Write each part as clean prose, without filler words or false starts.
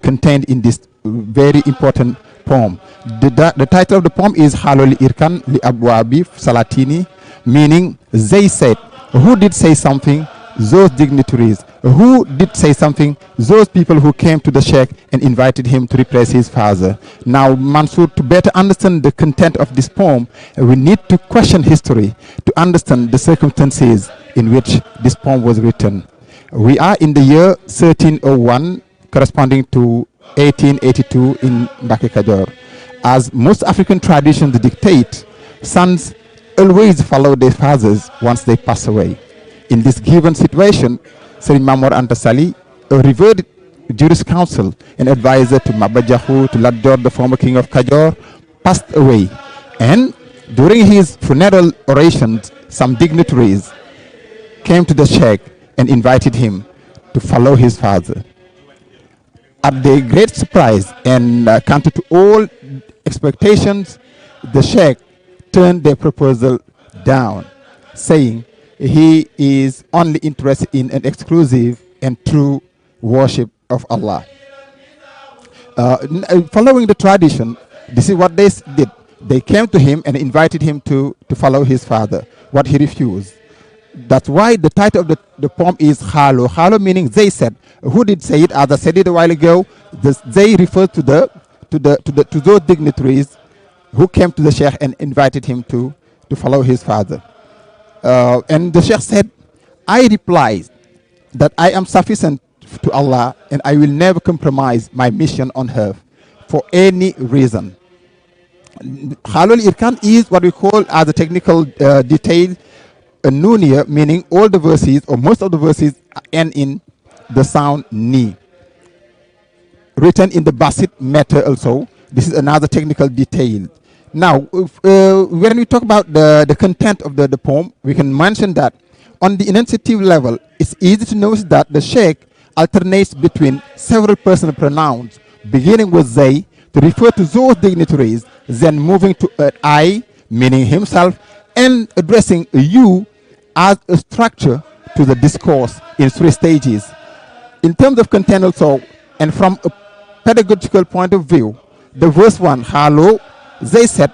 contained in this very important poem. The title of the poem is Halol Irkan li Abwabi Salatini, meaning they said, who did say something? Those dignitaries. Who did say something? Those people who came to the Sheikh and invited him to replace his father. Now, Mansour, to better understand the content of this poem, we need to question history to understand the circumstances in which this poem was written. We are in the year 1301, corresponding to 1882 in Mbacke Kadior. As most African traditions dictate, sons always follow their fathers once they pass away. In this given situation, Serigne Mamor Anta Sali, a revered Juris Council and advisor to Maba Jaxu, to Lat Dior, the former king of Kadior, passed away. And during his funeral orations, some dignitaries came to the Sheikh and invited him to follow his father. At their great surprise and counter to all expectations, the Sheikh turned their proposal down, saying he is only interested in an exclusive and true worship of Allah. Following the tradition, this is what they did. They came to him and invited him to follow his father, what he refused. That's why the title of the poem is Halo. Halo meaning they said. Who did say it? As I said it a while ago, they refer to those dignitaries who came to the Sheikh and invited him to follow his father. And the Sheikh said, I replied that I am sufficient to Allah and I will never compromise my mission on earth for any reason. Halul Irkan is what we call as a technical detail a nunia, meaning all the verses or most of the verses end in the sound ni. Written in the Basit meter also. This is another technical detail. Now, when we talk about the content of the poem, we can mention that on the enunciative level, it's easy to notice that the Sheikh alternates between several personal pronouns, beginning with they to refer to those dignitaries, then moving to I, meaning himself, and addressing you as a structure to the discourse in three stages. In terms of content also, and from a pedagogical point of view, the verse 1, Halo, they said,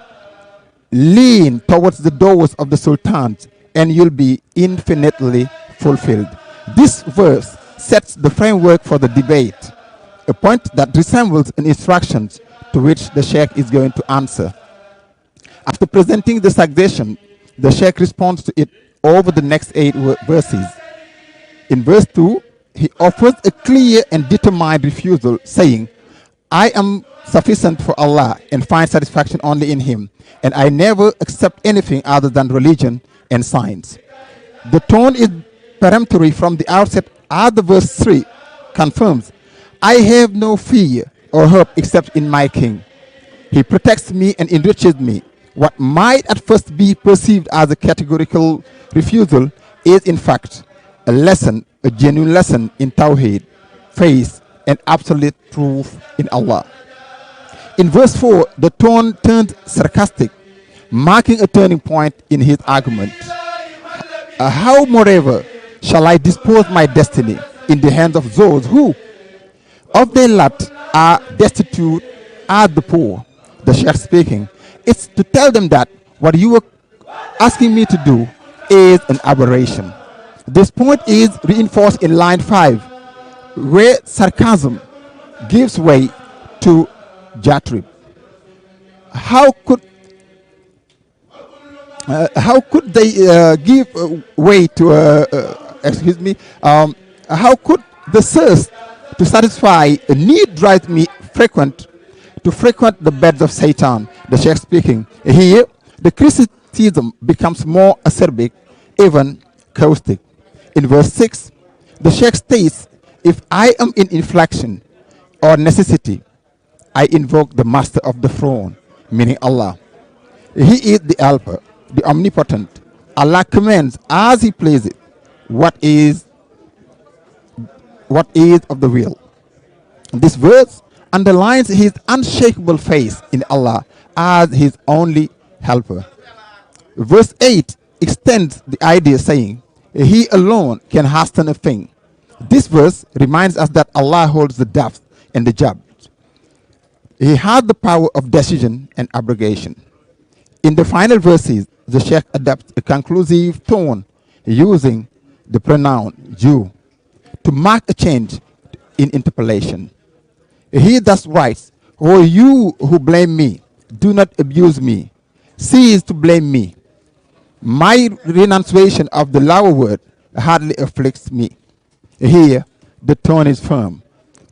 lean towards the doors of the sultans and you'll be infinitely fulfilled. This verse sets the framework for the debate, a point that resembles an instruction to which the Sheikh is going to answer. After presenting the suggestion, the Sheikh responds to it over the next 8 verses. In verse 2, he offers a clear and determined refusal, saying, I am sufficient for Allah and find satisfaction only in Him, and I never accept anything other than religion and science. The tone is peremptory from the outset, as the verse 3 confirms, I have no fear or hope except in my King. He protects me and enriches me. What might at first be perceived as a categorical refusal is in fact a lesson, a genuine lesson in Tawheed, faith, and absolute truth in Allah. In verse 4, the tone turned sarcastic, marking a turning point in his argument. How, moreover, shall I dispose my destiny in the hands of those who, of their lot, are destitute, are the poor? The Sheikh speaking. It's to tell them that what you are asking me to do is an aberration. This point is reinforced in line 5, where sarcasm gives way to diatribe. How could they give way to how could the thirst to satisfy a need drive me to frequent the beds of Satan? The Sheikh speaking. Here, the criticism becomes more acerbic, even caustic. In verse 6, the Sheikh states, if I am in inflection or necessity, I invoke the master of the throne, meaning Allah. He is the Alpha, the omnipotent. Allah commands as He pleases what is of the will. This verse underlines his unshakable faith in Allah as his only helper. Verse 8 extends the idea, saying, He alone can hasten a thing. This verse reminds us that Allah holds the depth and the judge. He had the power of decision and abrogation. In the final verses, the Sheikh adopts a conclusive tone using the pronoun you to mark a change in interpolation. He thus writes, "O you who blame me, do not abuse me. Cease to blame me. My renunciation of the lower word hardly afflicts me." Here, the tone is firm.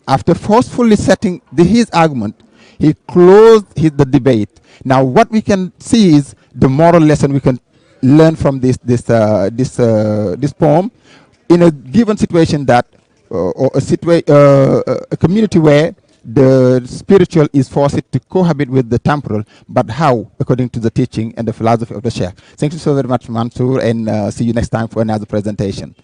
After forcefully setting his argument, he closed the debate. Now, what we can see is the moral lesson we can learn from this poem in a given situation that, or a community where the spiritual is forced to cohabit with the temporal, but how, according to the teaching and the philosophy of the Sheikh. Thank you so very much, Mansour, and see you next time for another presentation.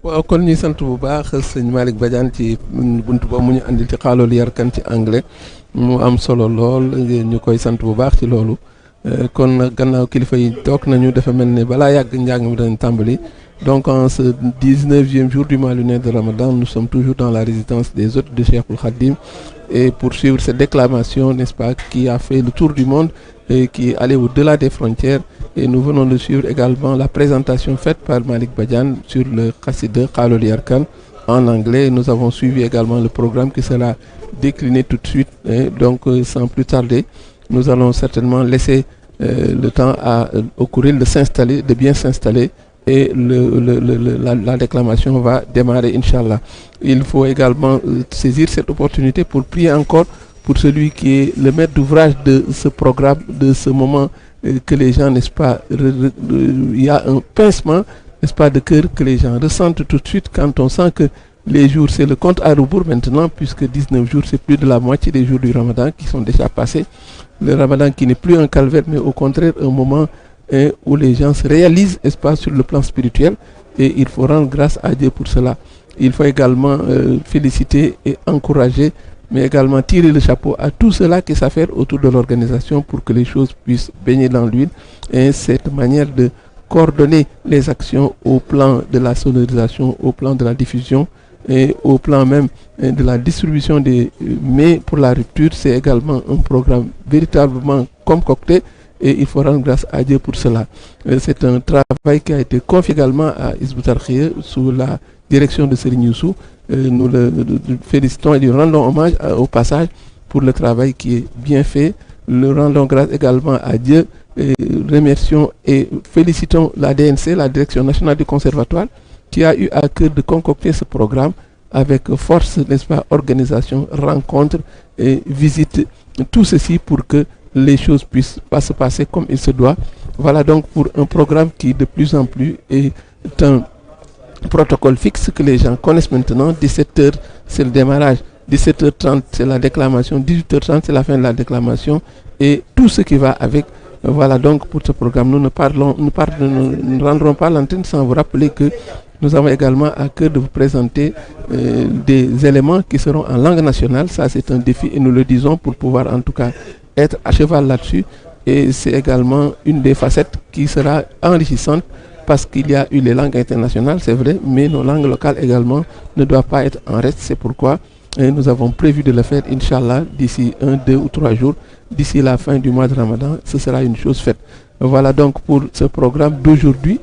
waaw kon ñuy sant bu baax sëñ Malick Badiane ci buntu boobu mu ñu andil ci xaaloolu yarkan ci anglais mu am solo lool ñu koy sant bu baax ci loolu kon gannaaw kilifa yi toog nañu dafa mel ne balaa yàgg njàng mi dañ tàmbali. Donc en ce 19e jour du mois lunaire de Ramadan, nous sommes toujours dans la résidence des hôtes de Cheikh Khadim et pour suivre cette déclamation, n'est-ce pas, qui a fait le tour du monde et qui est allée au-delà des frontières. Et nous venons de suivre également la présentation faite par Malick Badiane sur le Khassida Khalol Yarkan en anglais. Nous avons suivi également le programme qui sera décliné tout de suite. Et donc sans plus tarder, nous allons certainement laisser le temps au courrier de s'installer, de bien s'installer. Et la déclamation va démarrer, Inch'Allah. Il faut également saisir cette opportunité pour prier encore pour celui qui est le maître d'ouvrage de ce programme, de ce moment que les gens, n'est-ce pas, il y a un pincement, n'est-ce pas, de cœur que les gens ressentent tout de suite quand on sent que les jours, c'est le compte à rebours maintenant, puisque 19 jours, c'est plus de la moitié des jours du Ramadan qui sont déjà passés. Le Ramadan qui n'est plus un calvaire, mais au contraire un moment où les gens se réalisent, n'est-ce pas, sur le plan spirituel, et il faut rendre grâce à Dieu pour cela. Il faut également féliciter et encourager, mais également tirer le chapeau à tout cela qui s'affaire autour de l'organisation pour que les choses puissent baigner dans l'huile. Et cette manière de coordonner les actions au plan de la sonorisation, au plan de la diffusion et au plan même de la distribution des mets pour la rupture, c'est également un programme véritablement concocté. Et il faut rendre grâce à Dieu pour cela. C'est un travail qui a été confié également à Hizb ut-Tarqiyyah sous la direction de Serigne Youssou. Nous le félicitons et lui rendons hommage au passage pour le travail qui est bien fait. Nous rendons grâce également à Dieu. Remercions et félicitons la DNC, la Direction nationale du Conservatoire, qui a eu à cœur de concocter ce programme avec force, n'est-ce pas, organisation, rencontre et visite. Tout ceci pour que les choses puissent pas se passer comme il se doit. Voilà donc pour un programme qui de plus en plus est un protocole fixe que les gens connaissent maintenant. 17h, c'est le démarrage. 17h30, c'est la déclamation. 18h30, c'est la fin de la déclamation. Et tout ce qui va avec. Voilà donc pour ce programme. Nous ne rendrons pas l'antenne sans vous rappeler que nous avons également à cœur de vous présenter des éléments qui seront en langue nationale. Ça, c'est un défi et nous le disons pour pouvoir en tout cas être à cheval là-dessus, et c'est également une des facettes qui sera enrichissante parce qu'il y a eu les langues internationales, c'est vrai, mais nos langues locales également ne doivent pas être en reste. C'est pourquoi nous avons prévu de le faire, Inch'Allah, d'ici 1, 2 ou 3 jours, d'ici la fin du mois de Ramadan, ce sera une chose faite. Voilà donc pour ce programme d'aujourd'hui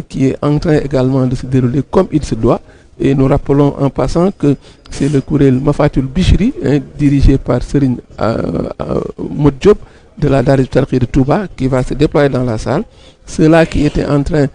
qui est en train également de se dérouler comme il se doit. Et nous rappelons en passant que c'est le courriel Mafatul Bichri, dirigé par Serigne Modjob de la Direct Al Mashrabu de Touba, qui va se déployer dans la salle. Ceux-là qui étaient en train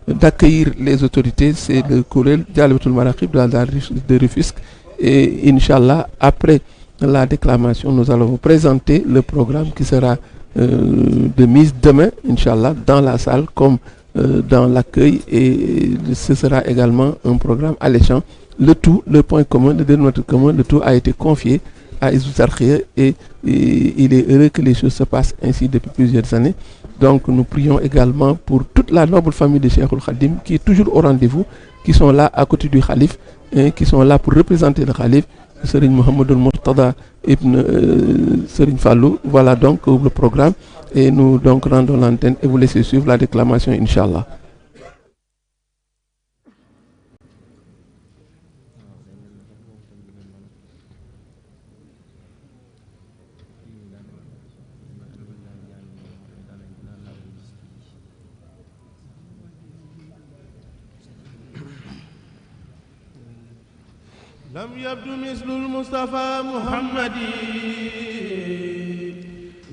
d'accueillir les autorités, c'est le courriel Dialbatul Maraqib de la Direct de Rufisque. Et Inch'Allah, après la déclamation, nous allons vous présenter le programme qui sera de mise demain, Inch'Allah, dans la salle comme dans l'accueil, et ce sera également un programme alléchant. Le tout, le point commun, le dénominateur commun, le tout a été confié à Hizb ut-Tarqiyyah et il est heureux que les choses se passent ainsi depuis plusieurs années. Donc nous prions également pour toute la noble famille de Cheikh Khadim qui est toujours au rendez-vous, qui sont là à côté du Khalif, qui sont là pour représenter le Khalif, Serigne Mohamed Murtada ibn Serigne Fallou. Voilà donc le programme. Et nous donc rendons l'antenne et vous laissez suivre la déclamation, Inch'Allah. لم يبدو مثل المصطفى محمد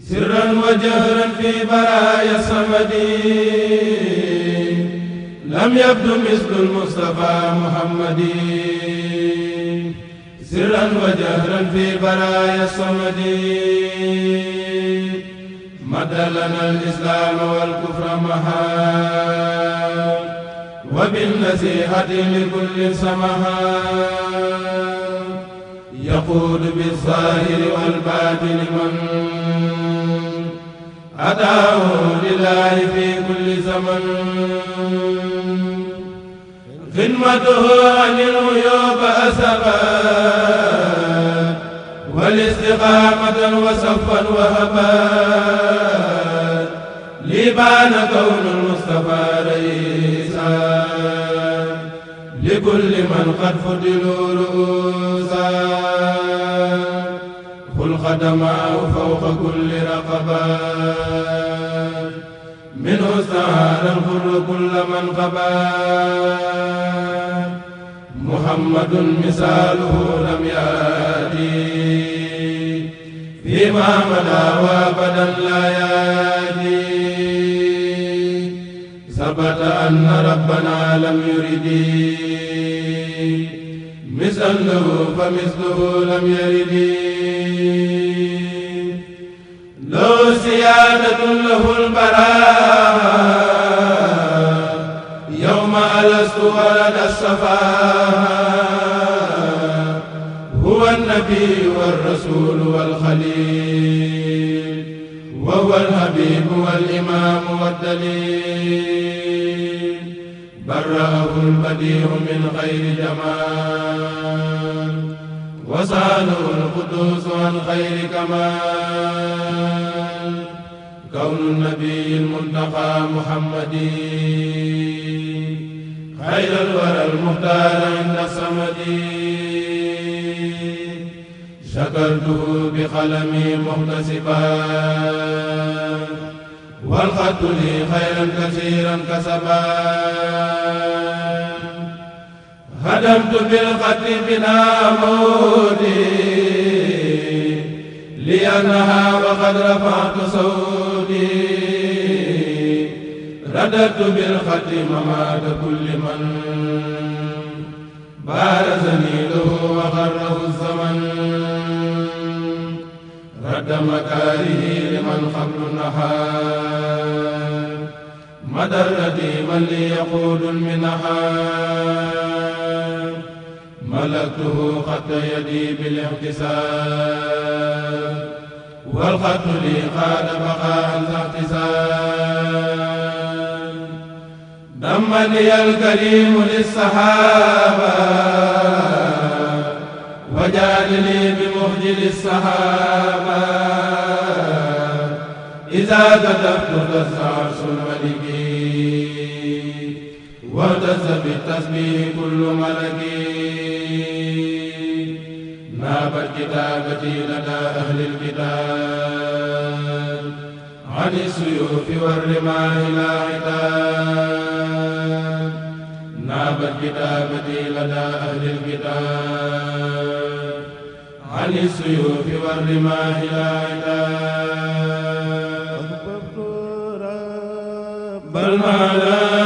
سرا وجهرا في برايا الصمد لم يبدو مثل المصطفى محمد سرا وجهرا في برايا الصمد مد لنا الإسلام والكفر محا وبالنصيحة لكل سمحا يقود بالظاهر والباطن من أداه لله في كل زمن خدمته عن العيوب أسباب والاستقامة وصفا وهبات لبان كون المصطفى رئيسا لكل من قد فضلوا رؤوسا خلق دماء فوق كل رقبات منه استعار الخر كل من قبات محمد مثاله لم يأتي فيما مدى وابدا لا يأتي ثبت أن ربنا لم يرد مثله فمثله لم يرد له سيادة له البراء يوم ألست ولد الصفاء هو النبي والرسول والخليل وهو الحبيب والإمام والدليل برأه البديع من غير جمال وسأله القدوس عن خير كمال كون النبي المنتقى محمدي خير الورى المختار عند الصمد شكرته بقلمي محتسبا والخط لي خيرا كثيرا كسبا هدمت بالخط بنا مودي لأنها وقد رفعت صوتي رددت بالخط ممات كل من بارزني له وغره الزمن رد مكاره لمن قبل النحار مدرتي من لي يقود المنحار ملكته خط يدي بالاحتساب والخط لي قاد بقاء ذا احتساب دمني الكريم للصحابة وجعلني بمخجل الصحابة إذا كتبت اهتز عرش الملك واهتز بالتسبيح كل ملك نابت كتابتي لدى أهل الكتاب عن السيوف والرماح لا عتاب نابت كتابتي لدى أهل الكتاب عن السيوف والرماح لا عتاب أحببت رب المعالي